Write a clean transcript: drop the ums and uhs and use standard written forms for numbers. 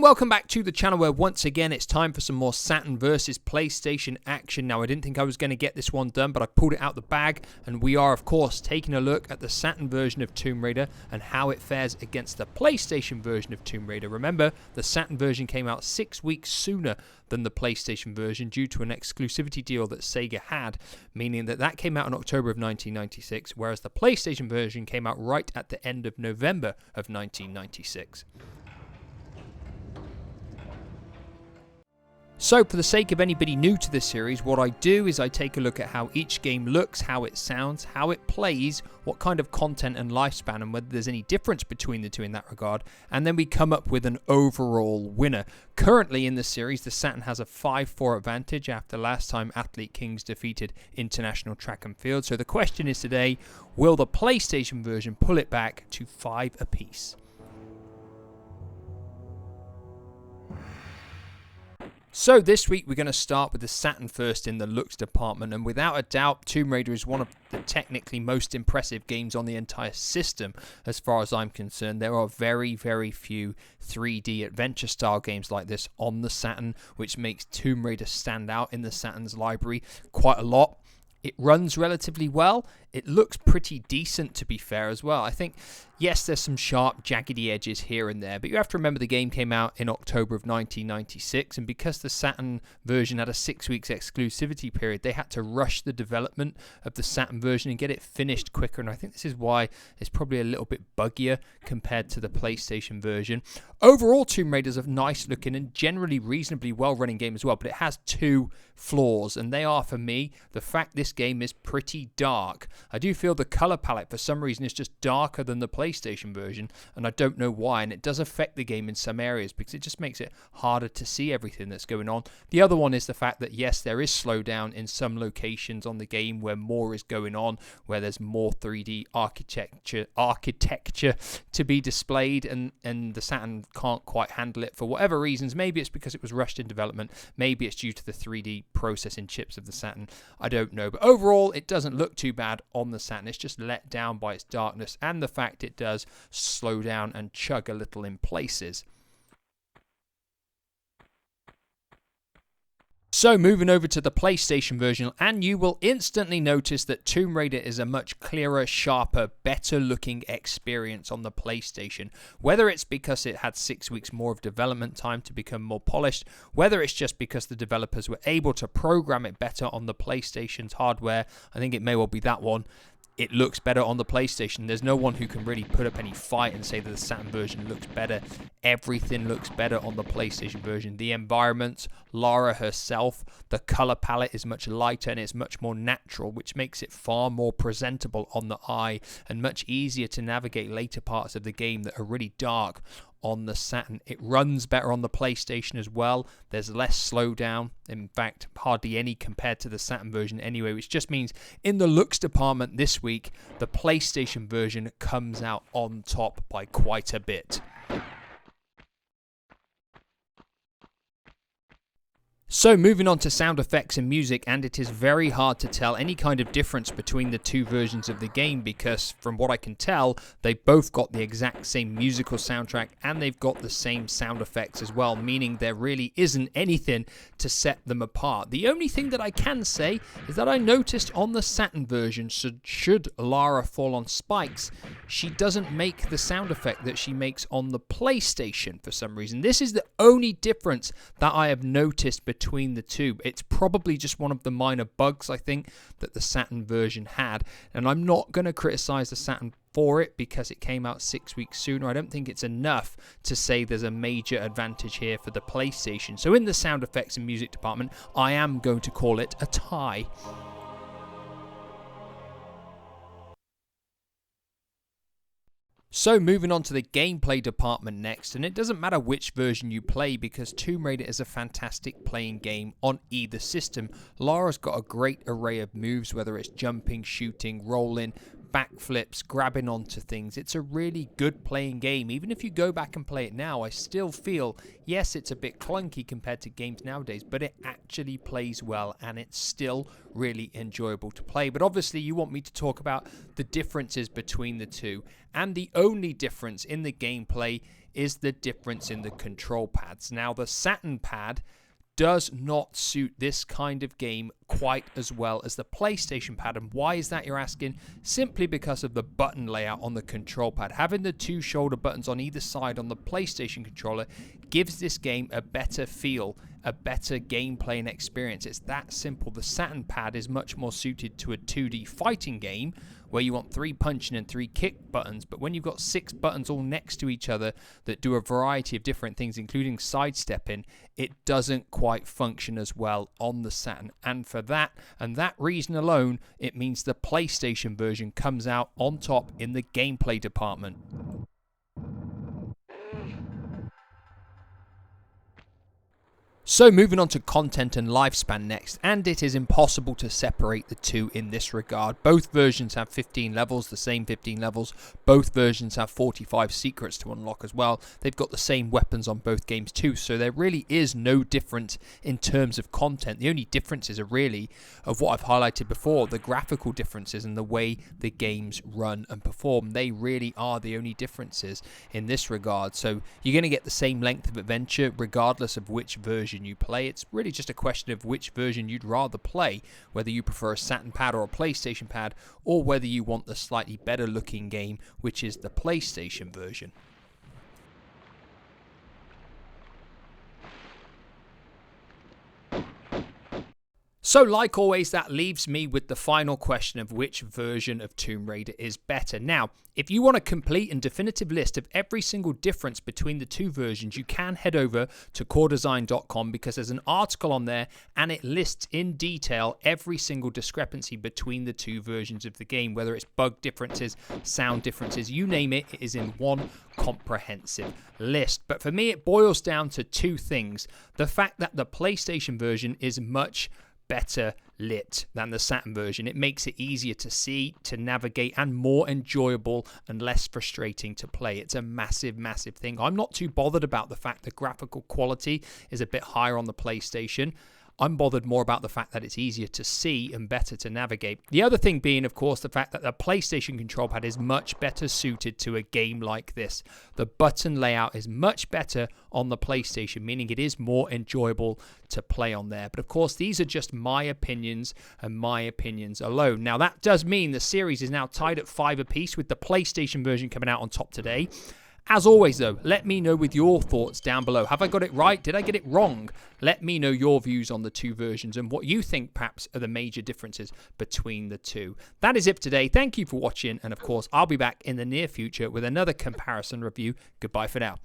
welcome back to the channel where once again it's time for some more Saturn versus PlayStation action. Now I didn't think I was going to get this one done, but I pulled it out the bag and we are of course taking a look at the Saturn version of Tomb Raider and how it fares against the PlayStation version of Tomb Raider. Remember, the Saturn version came out 6 weeks sooner than the PlayStation version due to an exclusivity deal that Sega had, meaning that came out in October of 1996, whereas the PlayStation version came out right at the end of November of 1996. So for the sake of anybody new to this series, what I do is I take a look at how each game looks, how it sounds, how it plays, what kind of content and lifespan, and whether there's any difference between the two in that regard, and then we come up with an overall winner. Currently in the series, the Saturn has a 5-4 advantage after last time Athlete Kings defeated International Track and Field. So the question is today, will the PlayStation version pull it back to 5 apiece? So this week we're going to start with the Saturn first in the looks department, and without a doubt Tomb Raider is one of the technically most impressive games on the entire system as far as I'm concerned. There are very, very few 3D adventure style games like this on the Saturn, which makes Tomb Raider stand out in the Saturn's library quite a lot. It runs relatively well. It looks pretty decent, to be fair, as well. I think, yes, there's some sharp, jaggedy edges here and there, but you have to remember the game came out in October of 1996, and because the Saturn version had a 6 weeks exclusivity period, they had to rush the development of the Saturn version and get it finished quicker, and I think this is why it's probably a little bit buggier compared to the PlayStation version. Overall, Tomb Raider is a nice looking and generally reasonably well-running game as well, but it has two flaws, and they are, for me, the fact this game is pretty dark. I do feel the color palette for some reason is just darker than the PlayStation version, and I don't know why, and it does affect the game in some areas because it just makes it harder to see everything that's going on. The other one is the fact that yes, there is slowdown in some locations on the game where more is going on, where there's more 3D architecture to be displayed, and the Saturn can't quite handle it for whatever reasons. Maybe it's because it was rushed in development, maybe it's due to the 3D processing chips of the Saturn, I don't know, but overall it doesn't look too bad on the Saturn. It's just let down by its darkness and the fact it does slow down and chug a little in places. So moving over to the PlayStation version, and you will instantly notice that Tomb Raider is a much clearer, sharper, better looking experience on the PlayStation. Whether it's because it had 6 weeks more of development time to become more polished, whether it's just because the developers were able to program it better on the PlayStation's hardware, I think it may well be that one. It looks better on the PlayStation. There's no one who can really put up any fight and say that the Saturn version looks better. Everything looks better on the PlayStation version. The environments, Lara herself, the color palette is much lighter and it's much more natural, which makes it far more presentable on the eye and much easier to navigate later parts of the game that are really dark on the Saturn. It runs better on the PlayStation as well. There's less slowdown, in fact hardly any compared to the Saturn version anyway, which just means in the looks department this week the PlayStation version comes out on top by quite a bit. So moving on to sound effects and music, and it is very hard to tell any kind of difference between the two versions of the game because from what I can tell they both got the exact same musical soundtrack and they've got the same sound effects as well, meaning there really isn't anything to set them apart. The only thing that I can say is that I noticed on the Saturn version, should Lara fall on spikes, she doesn't make the sound effect that she makes on the PlayStation for some reason. This is the only difference that I have noticed between the two. It's probably just one of the minor bugs I think that the Saturn version had, and I'm not going to criticize the Saturn for it because it came out 6 weeks sooner. I don't think it's enough to say there's a major advantage here for the PlayStation. So in the sound effects and music department, I am going to call it a tie. So moving on to the gameplay department next, and it doesn't matter which version you play because Tomb Raider is a fantastic playing game on either system. Lara's got a great array of moves, whether it's jumping, shooting, rolling, backflips, grabbing onto things. It's a really good playing game. Even if you go back and play it now, I still feel, yes, it's a bit clunky compared to games nowadays, but it actually plays well and it's still really enjoyable to play. But obviously you want me to talk about the differences between the two, and the only difference in the gameplay is the difference in the control pads. Now, the Saturn pad does not suit this kind of game quite as well as the PlayStation pad. And why is that, you're asking? Simply because of the button layout on the control pad. Having the two shoulder buttons on either side on the PlayStation controller gives this game a better feel, a better gameplay and experience. It's that simple. The Saturn pad is much more suited to a 2D fighting game where you want 3 punching and 3 kick buttons, but when you've got 6 buttons all next to each other that do a variety of different things, including sidestepping, it doesn't quite function as well on the Saturn. And for that and that reason alone, it means the PlayStation version comes out on top in the gameplay department. So moving on to content and lifespan next, and it is impossible to separate the two in this regard. Both versions have 15 levels, the same 15 levels. Both versions have 45 secrets to unlock as well. They've got the same weapons on both games too, so there really is no difference in terms of content. The only differences are really of what I've highlighted before, the graphical differences and the way the games run and perform. They really are the only differences in this regard. So you're going to get the same length of adventure regardless of which version you play. It's really just a question of which version you'd rather play, whether you prefer a Saturn pad or a PlayStation pad, or whether you want the slightly better looking game, which is the PlayStation version. So like always, that leaves me with the final question of which version of Tomb Raider is better. Now, if you want a complete and definitive list of every single difference between the two versions, you can head over to coredesign.com because there's an article on there and it lists in detail every single discrepancy between the two versions of the game, whether it's bug differences, sound differences, you name it, it is in one comprehensive list. But for me, it boils down to two things. The fact that the PlayStation version is much better lit than the Saturn version. It makes it easier to see, to navigate, and more enjoyable and less frustrating to play. It's a massive, massive thing. I'm not too bothered about the fact the graphical quality is a bit higher on the PlayStation. I'm bothered more about the fact that it's easier to see and better to navigate. The other thing being, of course, the fact that the PlayStation control pad is much better suited to a game like this. The button layout is much better on the PlayStation, meaning it is more enjoyable to play on there. But of course, these are just my opinions and my opinions alone. Now, that does mean the series is now tied at 5 apiece, with the PlayStation version coming out on top today. As always, though, let me know with your thoughts down below. Have I got it right? Did I get it wrong? Let me know your views on the two versions and what you think perhaps are the major differences between the two. That is it for today. Thank you for watching. And of course, I'll be back in the near future with another comparison review. Goodbye for now.